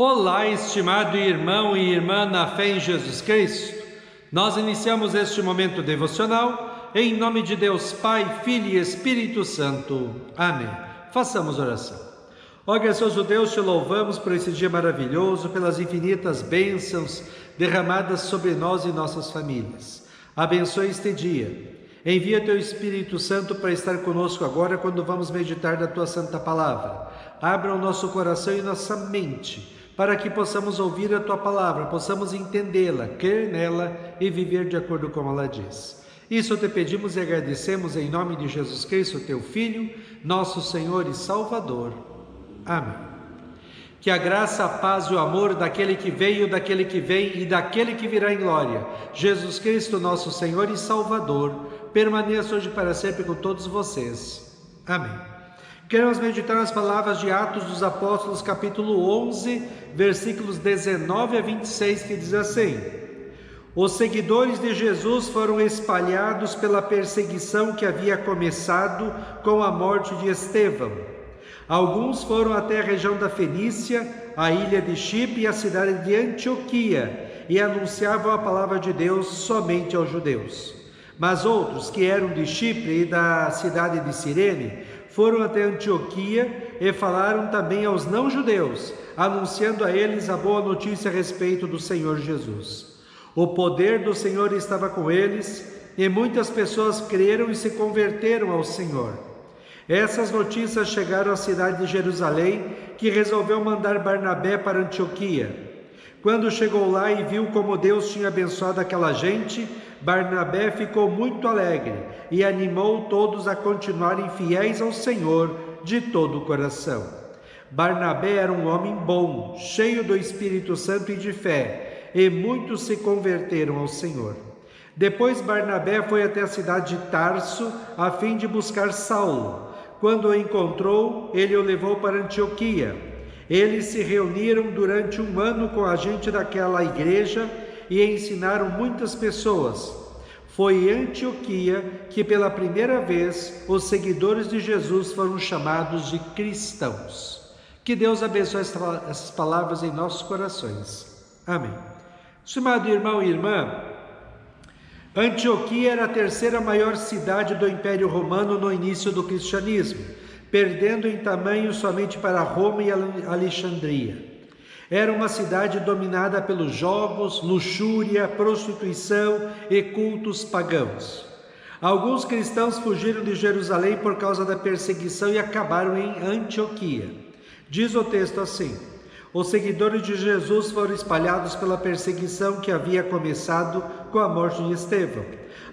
Olá, estimado irmão e irmã na fé em Jesus Cristo. Nós iniciamos este momento devocional em nome de Deus Pai, Filho e Espírito Santo. Amém. Façamos oração. Ó gracioso Deus, te louvamos por esse dia maravilhoso, pelas infinitas bênçãos derramadas sobre nós e nossas famílias. Abençoe este dia. Envia teu Espírito Santo para estar conosco agora quando vamos meditar da tua santa palavra. Abra o nosso coração e nossa mente para que possamos ouvir a tua palavra, possamos entendê-la, crer nela e viver de acordo com ela diz. Isso te pedimos e agradecemos em nome de Jesus Cristo, teu Filho, nosso Senhor e Salvador. Amém. Que a graça, a paz e o amor daquele que veio, daquele que vem e daquele que virá em glória, Jesus Cristo, nosso Senhor e Salvador, permaneça hoje para sempre com todos vocês. Amém. Queremos meditar nas palavras de Atos dos Apóstolos, capítulo 11, versículos 19 a 26, que diz assim: Os seguidores de Jesus foram espalhados pela perseguição que havia começado com a morte de Estevão. Alguns foram até a região da Fenícia, a ilha de Chipre e a cidade de Antioquia, e anunciavam a palavra de Deus somente aos judeus. Mas outros, que eram de Chipre e da cidade de Cirene, foram até Antioquia e falaram também aos não-judeus, anunciando a eles a boa notícia a respeito do Senhor Jesus. O poder do Senhor estava com eles, e muitas pessoas creram e se converteram ao Senhor. Essas notícias chegaram à cidade de Jerusalém, que resolveu mandar Barnabé para Antioquia. Quando chegou lá e viu como Deus tinha abençoado aquela gente, Barnabé ficou muito alegre e animou todos a continuarem fiéis ao Senhor de todo o coração. Barnabé era um homem bom, cheio do Espírito Santo e de fé, e muitos se converteram ao Senhor. Depois Barnabé foi até a cidade de Tarso, a fim de buscar Saulo. Quando o encontrou, ele o levou para Antioquia. Eles se reuniram durante um ano com a gente daquela igreja e ensinaram muitas pessoas. Foi em Antioquia que pela primeira vez os seguidores de Jesus foram chamados de cristãos. Que Deus abençoe essas palavras em nossos corações. Amém. Estimado irmão e irmã, Antioquia era a terceira maior cidade do Império Romano no início do cristianismo, perdendo em tamanho somente para Roma e Alexandria. Era uma cidade dominada pelos jogos, luxúria, prostituição e cultos pagãos. Alguns cristãos fugiram de Jerusalém por causa da perseguição e acabaram em Antioquia. Diz o texto assim: Os seguidores de Jesus foram espalhados pela perseguição que havia começado com a morte de Estevão.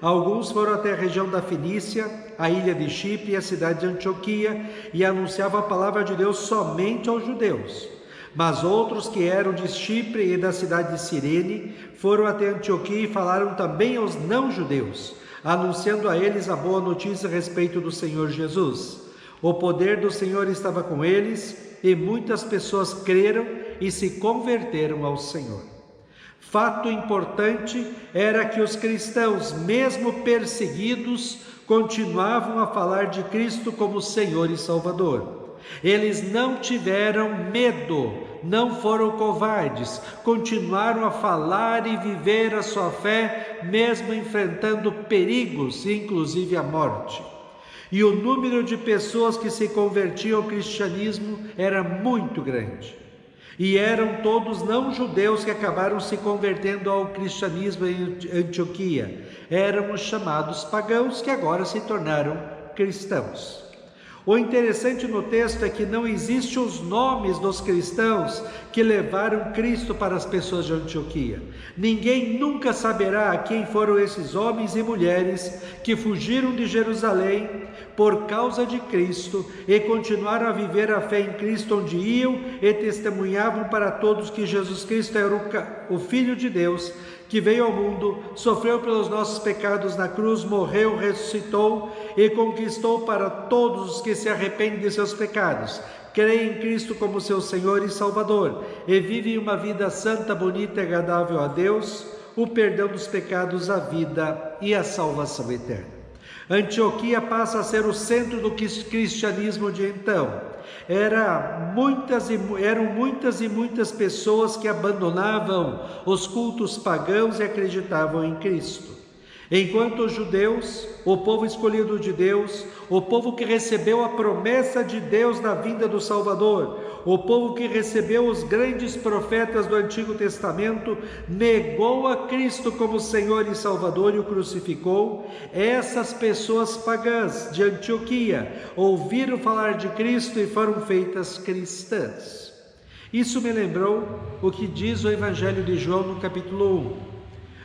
Alguns foram até a região da Fenícia, a ilha de Chipre e a cidade de Antioquia e anunciavam a palavra de Deus somente aos judeus. Mas outros, que eram de Chipre e da cidade de Cirene, foram até Antioquia e falaram também aos não-judeus, anunciando a eles a boa notícia a respeito do Senhor Jesus. O poder do Senhor estava com eles, e muitas pessoas creram e se converteram ao Senhor. Fato importante era que os cristãos, mesmo perseguidos, continuavam a falar de Cristo como Senhor e Salvador. Eles não tiveram medo, não foram covardes, continuaram a falar e viver a sua fé, mesmo enfrentando perigos, inclusive a morte. E o número de pessoas que se convertiam ao cristianismo era muito grande. E eram todos não-judeus que acabaram se convertendo ao cristianismo em Antioquia. Eram os chamados pagãos, que agora se tornaram cristãos. O interessante no texto é que não existem os nomes dos cristãos que levaram Cristo para as pessoas de Antioquia. Ninguém nunca saberá quem foram esses homens e mulheres que fugiram de Jerusalém por causa de Cristo e continuaram a viver a fé em Cristo onde iam e testemunhavam para todos que Jesus Cristo era o Filho de Deus, que veio ao mundo, sofreu pelos nossos pecados na cruz, morreu, ressuscitou e conquistou para todos os que se arrependem de seus pecados, creem em Cristo como seu Senhor e Salvador e vivem uma vida santa, bonita e agradável a Deus, o perdão dos pecados, a vida e a salvação eterna. Antioquia passa a ser o centro do cristianismo de então. Eram muitas e muitas pessoas que abandonavam os cultos pagãos e acreditavam em Cristo. Enquanto os judeus, o povo escolhido de Deus, o povo que recebeu a promessa de Deus na vinda do Salvador, o povo que recebeu os grandes profetas do Antigo Testamento, negou a Cristo como Senhor e Salvador e o crucificou, essas pessoas pagãs de Antioquia ouviram falar de Cristo e foram feitas cristãs. Isso me lembrou o que diz o Evangelho de João no capítulo 1.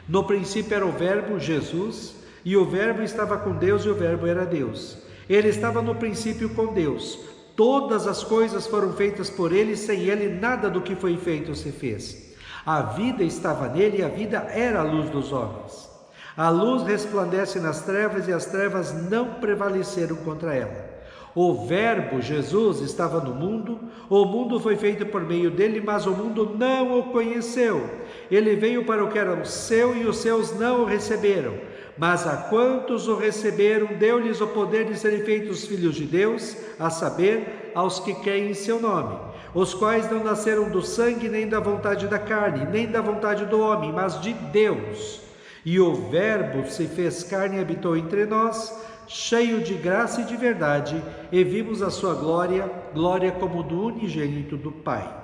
No princípio era o Verbo, Jesus, e o Verbo estava com Deus e o Verbo era Deus. Ele estava no princípio com Deus. Todas as coisas foram feitas por ele, sem ele nada do que foi feito se fez. A vida estava nele e a vida era a luz dos homens. A luz resplandece nas trevas e as trevas não prevaleceram contra ela. O Verbo, Jesus, estava no mundo, o mundo foi feito por meio dele, mas o mundo não o conheceu. Ele veio para o que era o seu e os seus não o receberam. Mas a quantos o receberam, deu-lhes o poder de serem feitos filhos de Deus, a saber, aos que creem em seu nome, os quais não nasceram do sangue, nem da vontade da carne, nem da vontade do homem, mas de Deus. E o Verbo se fez carne e habitou entre nós, cheio de graça e de verdade, e vimos a sua glória, glória como do unigênito do Pai.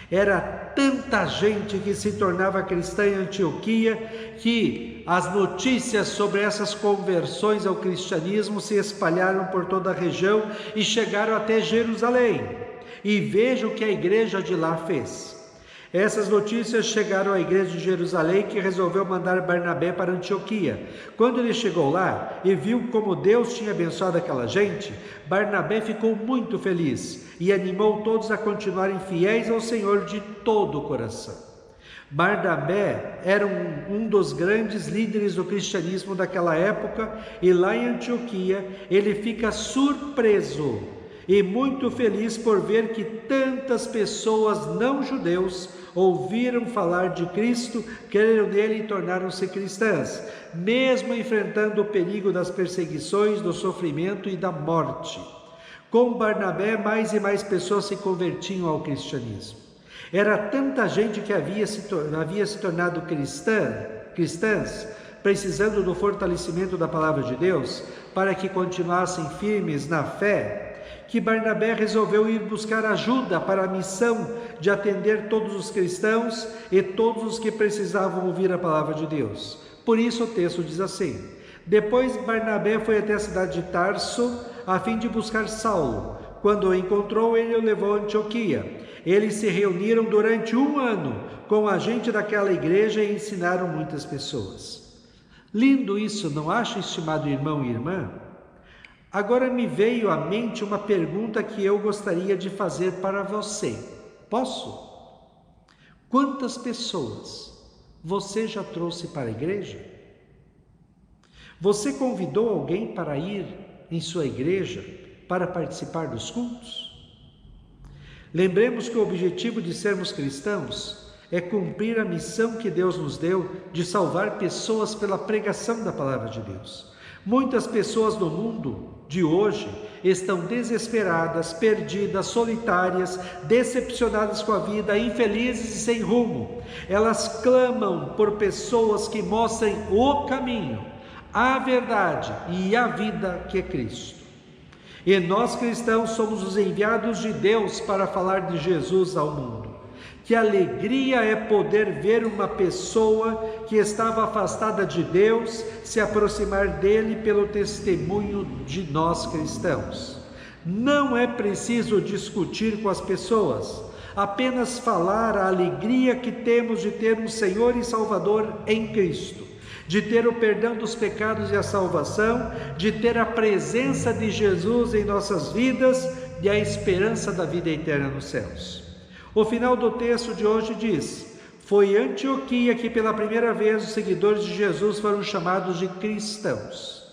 Era tanta gente que se tornava cristã em Antioquia, que as notícias sobre essas conversões ao cristianismo se espalharam por toda a região e chegaram até Jerusalém. E veja o que a igreja de lá fez. Essas notícias chegaram à igreja de Jerusalém, que resolveu mandar Barnabé para Antioquia. Quando ele chegou lá e viu como Deus tinha abençoado aquela gente, Barnabé ficou muito feliz e animou todos a continuarem fiéis ao Senhor de todo o coração. Barnabé era um dos grandes líderes do cristianismo daquela época, e lá em Antioquia ele fica surpreso e muito feliz por ver que tantas pessoas não judeus ouviram falar de Cristo, creram nele e tornaram-se cristãs, mesmo enfrentando o perigo das perseguições, do sofrimento e da morte. Com Barnabé, mais e mais pessoas se convertiam ao cristianismo. Era tanta gente que havia se tornado cristãs, precisando do fortalecimento da palavra de Deus, para que continuassem firmes na fé, que Barnabé resolveu ir buscar ajuda para a missão de atender todos os cristãos e todos os que precisavam ouvir a palavra de Deus. Por isso o texto diz assim: depois Barnabé foi até a cidade de Tarso, a fim de buscar Saulo. Quando o encontrou, ele o levou a Antioquia. Eles se reuniram durante 1 ano com a gente daquela igreja e ensinaram muitas pessoas. Lindo isso, não acha, estimado irmão e irmã? Agora me veio à mente uma pergunta que eu gostaria de fazer para você. Posso? Quantas pessoas você já trouxe para a igreja? Você convidou alguém para ir em sua igreja para participar dos cultos? Lembremos que o objetivo de sermos cristãos é cumprir a missão que Deus nos deu de salvar pessoas pela pregação da palavra de Deus. Muitas pessoas no mundo de hoje estão desesperadas, perdidas, solitárias, decepcionadas com a vida, infelizes e sem rumo. Elas clamam por pessoas que mostrem o caminho, a verdade e a vida, que é Cristo. E nós cristãos somos os enviados de Deus para falar de Jesus ao mundo. Que alegria é poder ver uma pessoa que estava afastada de Deus se aproximar dele pelo testemunho de nós cristãos. Não é preciso discutir com as pessoas, apenas falar a alegria que temos de ter um Senhor e Salvador em Cristo, de ter o perdão dos pecados e a salvação, de ter a presença de Jesus em nossas vidas e a esperança da vida eterna nos céus. O final do texto de hoje diz: foi em Antioquia que pela primeira vez os seguidores de Jesus foram chamados de cristãos.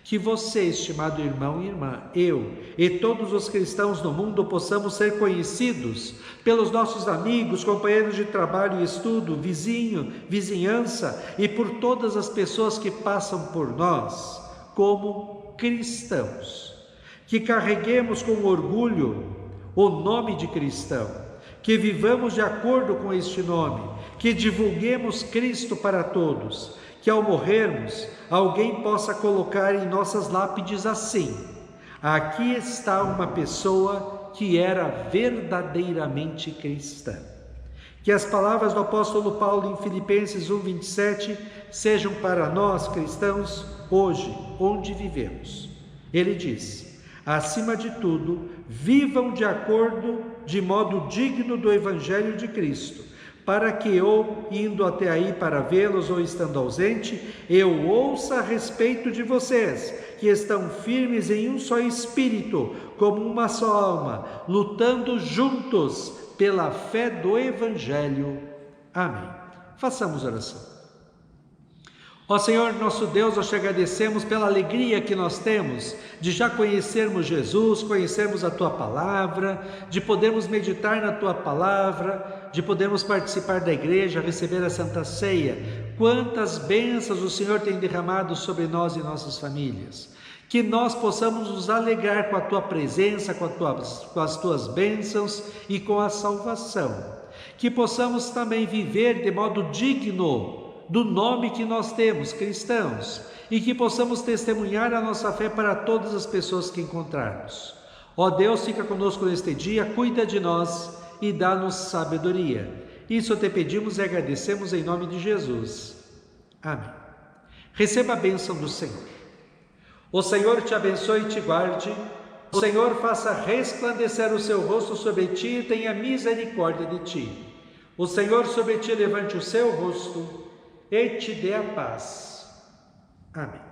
Que você, estimado irmão e irmã, eu e todos os cristãos no mundo possamos ser conhecidos pelos nossos amigos, companheiros de trabalho e estudo, vizinhança e por todas as pessoas que passam por nós como cristãos. Que carreguemos com orgulho o nome de cristão, que vivamos de acordo com este nome, que divulguemos Cristo para todos, que ao morrermos, alguém possa colocar em nossas lápides assim: aqui está uma pessoa que era verdadeiramente cristã. Que as palavras do apóstolo Paulo em Filipenses 1:27 sejam para nós cristãos hoje, onde vivemos. Ele diz: acima de tudo, vivam de acordo, de modo digno do Evangelho de Cristo, para que eu, indo até aí para vê-los ou estando ausente, eu ouça a respeito de vocês, que estão firmes em um só espírito, como uma só alma, lutando juntos pela fé do Evangelho. Amém. Façamos oração. Ó Senhor nosso Deus, nós te agradecemos pela alegria que nós temos de já conhecermos Jesus, conhecermos a Tua Palavra, de podermos meditar na Tua Palavra, de podermos participar da igreja, receber a Santa Ceia. Quantas bênçãos o Senhor tem derramado sobre nós e nossas famílias. Que nós possamos nos alegrar com a Tua presença, com as Tuas bênçãos e com a salvação. Que possamos também viver de modo digno do nome que nós temos, cristãos, e que possamos testemunhar a nossa fé para todas as pessoas que encontrarmos. Ó Deus, fica conosco neste dia, cuida de nós e dá-nos sabedoria. Isso te pedimos e agradecemos em nome de Jesus. Amém. Receba a bênção do Senhor. O Senhor te abençoe e te guarde. O Senhor faça resplandecer o seu rosto sobre ti e tenha misericórdia de ti. O Senhor sobre ti levante o seu rosto e te dê a paz. Amém.